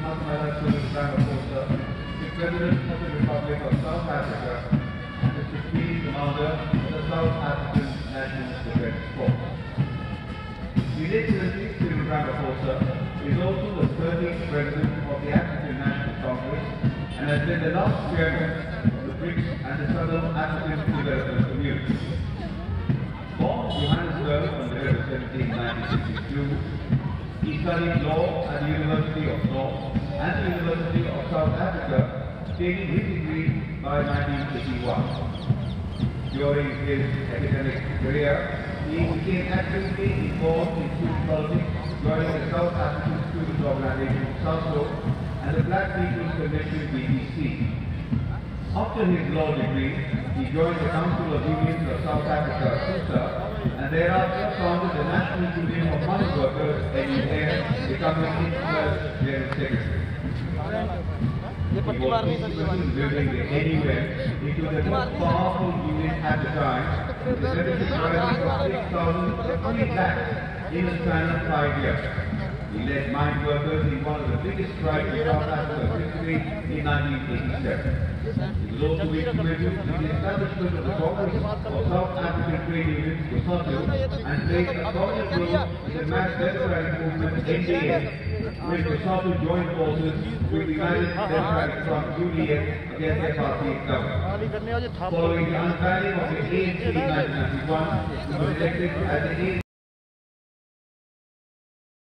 Matamela Cyril Ramaphosa, the President of the Republic of South Africa and the Supreme Commander of the South African National Defence Force. His Excellency Cyril Ramaphosa is also the 13th President of the African National Congress and has been the last Chairman of the BRICS and the Southern African Development Community. Born in Johannesburg on November 17, 1962, he studied law at the University of North and the University of South Africa, taking his degree by 1981. During his academic career, he became actively involved in student politics, joining the South African Student Organization SASO and the Black People's Convention BBC. After his law degree, he joined the Council of Unions of South Africa, SUSA, and thereafter founded the National Union of Mine Workers, NUM, becoming its first General Secretary. He was instrumental in building the NUM into the most powerful union at the time, with the membership rising from 6,000 to 3 lakhs in a span of 5 years. He led mine workers in one of the biggest strikes in South Africa's history in 1987. He was also instrumental in the establishment of the Congress of South African Trade Unions, SASO, and played a prominent role in the mass democratic movement NDF, when SASO joined forces with the United Democratic Front UDF against the party's government. Following the unveiling of the ANC in 1991, he was elected as the ANC